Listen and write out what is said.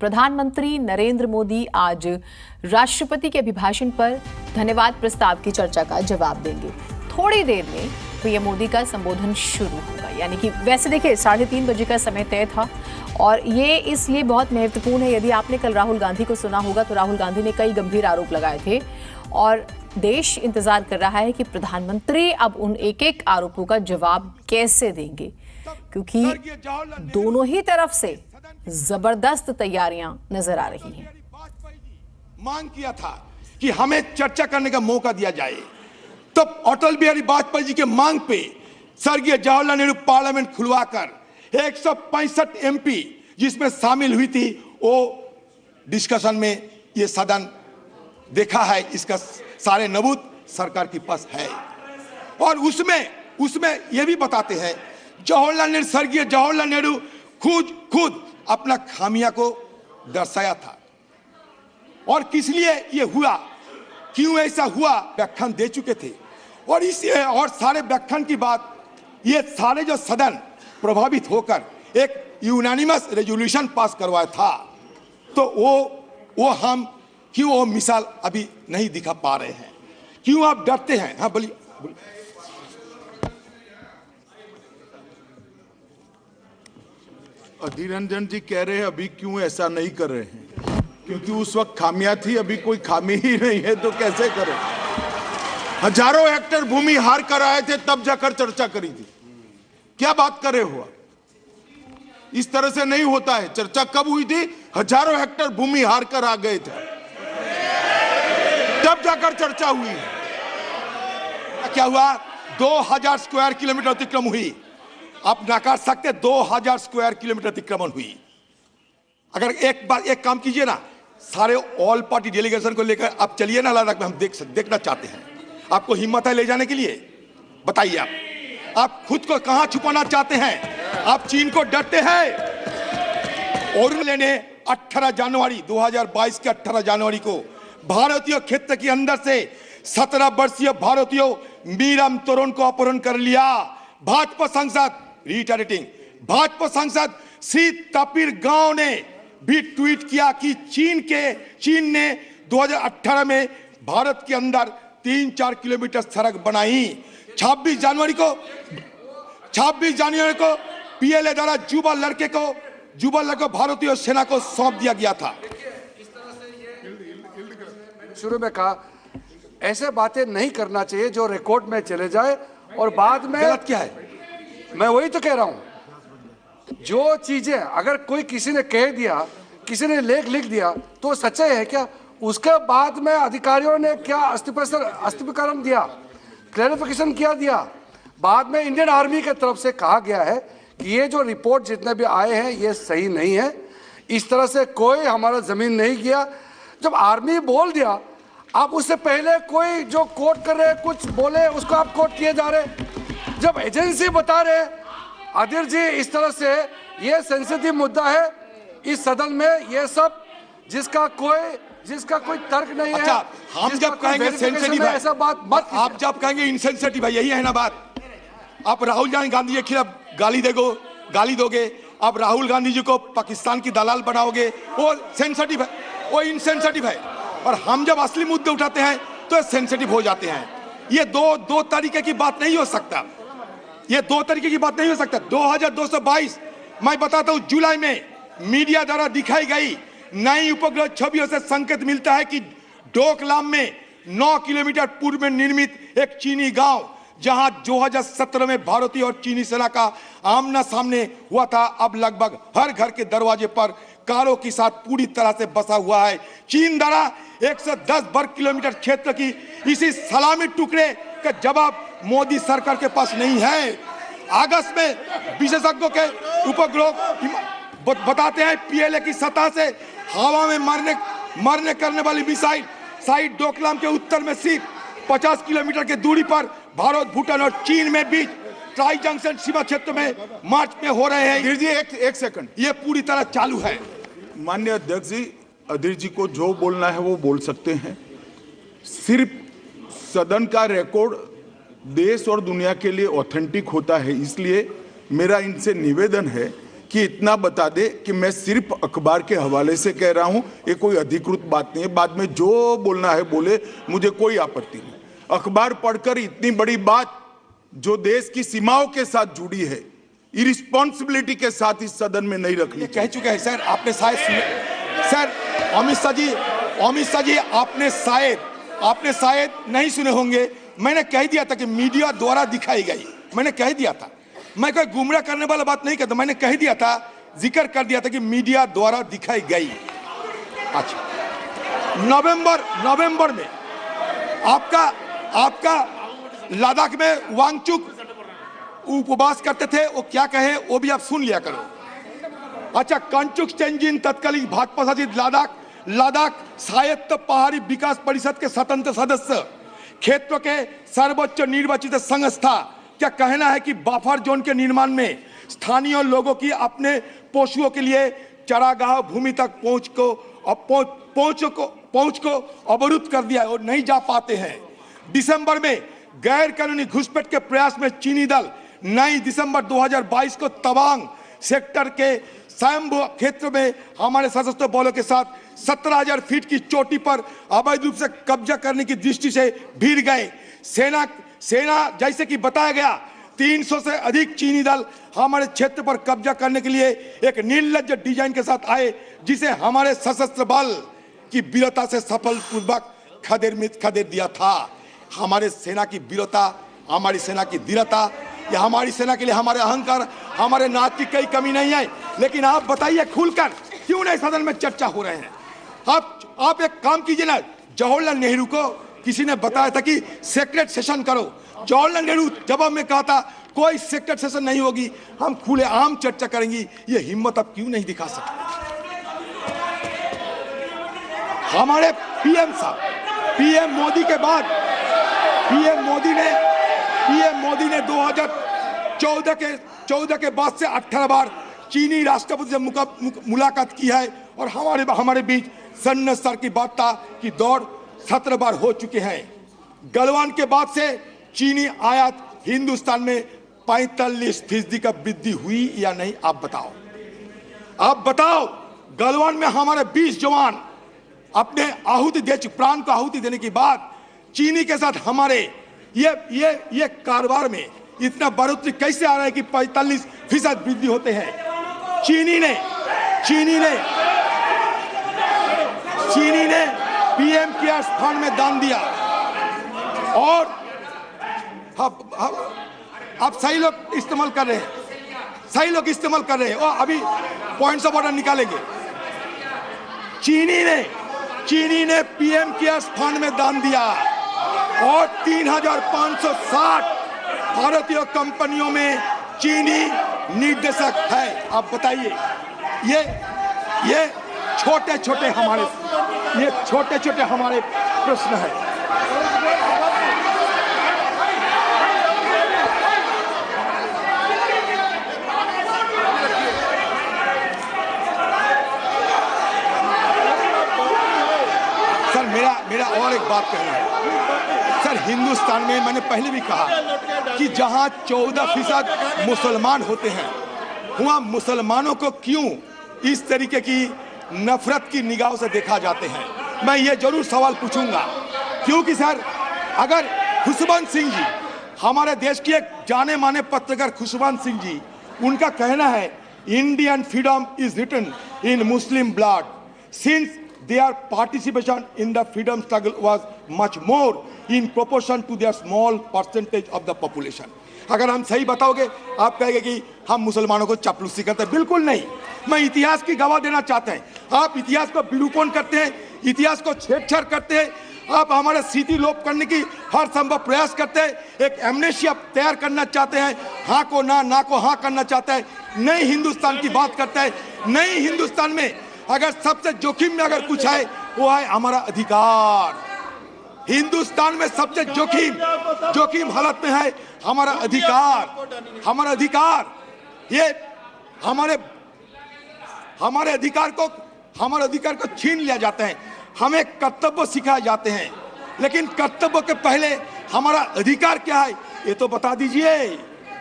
प्रधानमंत्री नरेंद्र मोदी आज राष्ट्रपति के अभिभाषण पर धन्यवाद प्रस्ताव की चर्चा का जवाब देंगे। थोड़ी देर में पीएम मोदी का संबोधन शुरू होगा, यानी कि वैसे देखिए 3:30 बजे का समय तय था और ये इसलिए बहुत महत्वपूर्ण है। यदि आपने कल राहुल गांधी को सुना होगा तो राहुल गांधी ने कई गंभीर आरोप लगाए थे और देश इंतजार कर रहा है कि प्रधानमंत्री अब उन एक एक आरोपों का जवाब कैसे देंगे, क्योंकि दोनों ही तरफ से जबरदस्त तैयारियां नजर आ रही हैं। मांग किया था कि हमें चर्चा करने का मौका दिया जाए, तब अटल बिहारी वाजपेयी जी के मांग पे स्वर्गीय जवाहरलाल नेहरू पार्लियामेंट खुलवाकर 165 एमपी जिसमें शामिल हुई थी, वो डिस्कशन में ये सदन देखा है, इसका सारे नबूत सरकार के पास है। और उसमें ये भी बताते हैं स्वर्गीय जवाहरलाल नेहरू खुद अपना खामियां को दर्शाया था और किस लिए ये हुआ, क्यों ऐसा हुआ, व्याख्यान दे चुके थे। और सारे व्याख्यान की बात, ये सारे जो सदन प्रभावित होकर एक यूनानिमस रेजोल्यूशन पास करवाया था, तो वो हम क्यों वो मिसाल अभी नहीं दिखा पा रहे हैं, क्यों आप डरते हैं? हाँ बोलिए। अधीर रंजन जी कह रहे हैं अभी क्यों ऐसा नहीं कर रहे हैं, क्योंकि उस वक्त खामियां थी, अभी कोई खामी ही नहीं है तो कैसे करें। हजारों हेक्टेयर भूमि हार कर आए थे तब जाकर चर्चा करी थी, क्या बात कर रहे हो? इस तरह से नहीं होता है। चर्चा कब हुई थी? हजारों हेक्टेयर भूमि हार कर आ गए थे तब जाकर चर्चा हुई है। क्या हुआ? 2000 स्क्वायर किलोमीटर अतिक्रमण हुई। आप नकार सकते 2000 स्क्वायर किलोमीटर अतिक्रमण हुई। अगर एक काम कीजिए ना, सारे ऑल पार्टी डेलीगेशन को लेकर आप चलिए ना लद्दाख में, हम देखना चाहते हैं। आपको हिम्मत है ले जाने के लिए? बताइए आप खुद को कहां छुपाना चाहते हैं? आप चीन को डरते हैं। और ने 18 जनवरी 2022 के 18 जनवरी को भारतीय क्षेत्र के अंदर से 17 वर्षीय भारतीय मीरम तोरण को अपहरण कर लिया। भाजपा सांसद भाजपा सांसद श्री तपीर गांव ने भी ट्वीट किया कि चीन ने 2018 में भारत के अंदर 3-4 किलोमीटर सड़क बनाई। 26 जनवरी को पीएलए द्वारा युवा लड़के को भारतीय सेना को सौंप दिया गया था। शुरू में कहा ऐसे बातें नहीं करना चाहिए जो रिकॉर्ड में चले जाए और बाद में गलत क्या है? मैं वही तो कह रहा हूं, जो चीजें अगर कोई किसी ने कह दिया, किसी ने लेख लिख दिया तो सच्चाई है क्या? उसके बाद में अधिकारियों ने क्या स्पष्टीकरण दिया, क्लैरिफिकेशन क्या दिया? बाद में इंडियन आर्मी की तरफ से कहा गया है कि ये जो रिपोर्ट जितने भी आए हैं ये सही नहीं है, इस तरह से कोई हमारा जमीन नहीं किया। जब आर्मी बोल दिया, आप उससे पहले कोई जो कोट कर रहे कुछ बोले उसको आप कोट किए जा रहे। जब एजेंसी बता रहे अधीर जी इस तरह से, ये सेंसिटिव मुद्दा है इस सदन में, ये सब जिसका कोई तर्क नहीं अच्छा, है। हम जब कहेंगे सेंसिटिव है, ऐसा बात मत, आप जब कहेंगे इनसेंसिटिव है, यही है ना बात। आप राहुल गांधी जी के खिलाफ गाली दोगे, आप राहुल गांधी जी को पाकिस्तान की दलाल बनाओगे, वो सेंसिटिव है, वो इनसेंसिटिव है। और हम जब असली मुद्दे उठाते हैं तो सेंसिटिव हो जाते हैं। ये दो तरीके की बात नहीं हो सकता, ये 2 तरीके की बात नहीं हो सकता। 2222 मैं बताता हूं, जुलाई में मीडिया द्वारा दिखाई गई नई उपग्रह छवियों से संकेत मिलता है कि डोकलाम में 9 किलोमीटर पूर्व में निर्मित एक चीनी गांव, जहां 2017 में भारतीय और चीनी सेना का आमना सामने हुआ था, अब लगभग हर घर के दरवाजे पर कारों के साथ पूरी तरह से बसा हुआ है। चीन द्वारा 110 वर्ग किलोमीटर क्षेत्र की इसी सलामी टुकड़े का जवाब मोदी सरकार के पास नहीं है। अगस्त में विशेषज्ञों के उपग्रह बताते हैं पीएलए की सतह से हवा में मरने करने वाली मिसाइल साइट डोकलाम के उत्तर में सिर्फ 50 किलोमीटर की दूरी पर भारत, भूटान और चीन में बीच ट्राई जंक्शन सीमा क्षेत्र में मार्च में हो रहे हैं। जी एक सेकंड, ये पूरी तरह चालू है। माननीय अध्यक्ष जी, अधीर जी को जो बोलना है वो बोल सकते हैं। सिर्फ सदन का रिकॉर्ड देश और दुनिया के लिए ऑथेंटिक होता है, इसलिए मेरा इनसे निवेदन है कि इतना बता दे कि मैं सिर्फ अखबार के हवाले से कह रहा हूं, ये कोई अधिकृत बात नहीं है। बाद में जो बोलना है बोले, मुझे कोई आपत्ति नहीं। अखबार पढ़कर इतनी बड़ी बात जो देश की सीमाओं के साथ जुड़ी है, इरिस्पॉन्सिबिलिटी के साथ इस सदन में नहीं रखनी कह चुके हैं सर। आपने शायद सर अमित शाह जी आपने शायद नहीं सुने होंगे। मैंने कह दिया था कि मीडिया द्वारा दिखाई गई, मैंने कह दिया था। मैं कोई गुमराह करने वाला बात नहीं करता, मैंने कह दिया था, जिक्र कर दिया था कि मीडिया द्वारा दिखाई गई। अच्छा, नवंबर में आपका लद्दाख में वांगचुक उपवास करते थे, वो क्या कहे वो भी आप सुन लिया करो। अच्छा, कंचुक चेंजिन तत्कालीन भाजपा शासित लद्दाख स्वायत्त पहाड़ी विकास परिषद के स्वतंत्र सदस्य, क्षेत्र के सर्वोच्च निर्वाचित संस्था, क्या कहना है कि बफर जोन के निर्माण में स्थानीय लोगों की अपने पशुओं के लिए चरागाह भूमि तक पहुंच को अवरुद्ध कर दिया और नहीं जा पाते हैं। दिसंबर में गैर कानूनी घुसपैठ के प्रयास में चीनी दल 9 दिसंबर 2022 को तवांग सेक्टर के स्वयंभू क्षेत्र में हमारे सशस्त्र बलों के साथ 17,000 फीट की चोटी पर अवैध रूप से कब्जा करने की दृष्टि से भिड़ गए। सेना जैसे कि बताया गया, 300 से अधिक चीनी दल हमारे क्षेत्र पर कब्जा करने के लिए एक निर्लज्ज डिजाइन के साथ आए, जिसे हमारे सशस्त्र बल की वीरता से सफलपूर्वक खदेड़ दिया था। हमारे सेना की वीरता, हमारी सेना की धीरता, या हमारी सेना के लिए हमारे अहंकार, हमारे नाच की कोई कमी नहीं है। लेकिन आप बताइए खुलकर, क्यों नहीं सदन में चर्चा हो रहे हैं? आप एक काम कीजिए ना, जवाहरलाल नेहरू को किसी ने बताया था कि सेक्रेट सेशन करो। जवाहरलाल नेहरू जवाब में कहा था कोई सेक्रेट सेशन नहीं होगी, हम खुले आम चर्चा करेंगी। ये हिम्मत आप क्यों नहीं दिखा सकते? हमारे पीएम साहब, पीएम मोदी के बाद पीएम मोदी ने 2014 के बाद से 18 बार चीनी राष्ट्रपति से मुलाकात की है, और हमारे बीच सन्न स्तर की वार्ता की दौड़ 17 बार हो चुके हैं। गलवान के बाद से चीनी आयात हिंदुस्तान में 45% का वृद्धि हुई या नहीं? आप बताओ। गलवान में हमारे 20 जवान अपने प्राण को आहुति देने के बाद चीनी के साथ हमारे ये कारोबार में इतना बढ़ोतरी कैसे आ रहा है कि 45% वृद्धि होते हैं? चीनी ने पीएम केयर्स फंड में दान दिया, और अब सही लोग इस्तेमाल कर रहे हैं, और अभी पॉइंट्स ऑफ ऑर्डर निकालेंगे। चीनी ने पीएम केयर्स फंड में दान दिया, और 3,560 भारतीय कंपनियों में चीनी निर्देशक है। आप बताइए, ये छोटे छोटे हमारे प्रश्न है। सर मेरा और एक बात कहना है सर, हिंदुस्तान में मैंने पहले भी कहा कि जहां 14% मुसलमान होते हैं, वहां मुसलमानों को क्यों इस तरीके की नफरत की निगाहों से देखा जाते हैं? मैं ये जरूर सवाल पूछूंगा, क्योंकि सर अगर खुशवंत सिंह जी, हमारे देश की एक जाने माने पत्रकार खुशवंत सिंह जी, उनका कहना है Indian freedom is written in Muslim blood since their participation in the freedom struggle was much more in proportion to their small percentage of the population. अगर हम सही बताओगे, आप कहेंगे कि हम मुसलमानों को चापलूसी करते हैं। बिल्कुल नहीं, मैं इतिहास की गवाह देना चाहते हैं। आप इतिहास को विरूपण करते हैं, इतिहास को छेड़छाड़ करते हैं, आप हमारा स्थिति लोप करने की हर संभव प्रयास करते हैं, एक एमनेशिया तैयार करना चाहते हैं, हाँ को ना को हाँ करना चाहते हैं, नई हिंदुस्तान की बात करते हैं। नई हिंदुस्तान में अगर सबसे जोखिम में अगर कुछ है, वो है हमारा अधिकार। हिंदुस्तान में सबसे जोखिम हालत में है हमारा अधिकार। ये हमारे अधिकार को छीन लिया जाता है। हमें कर्तव्य सिखाए जाते हैं, लेकिन कर्तव्य के पहले हमारा अधिकार क्या है, ये तो बता दीजिए।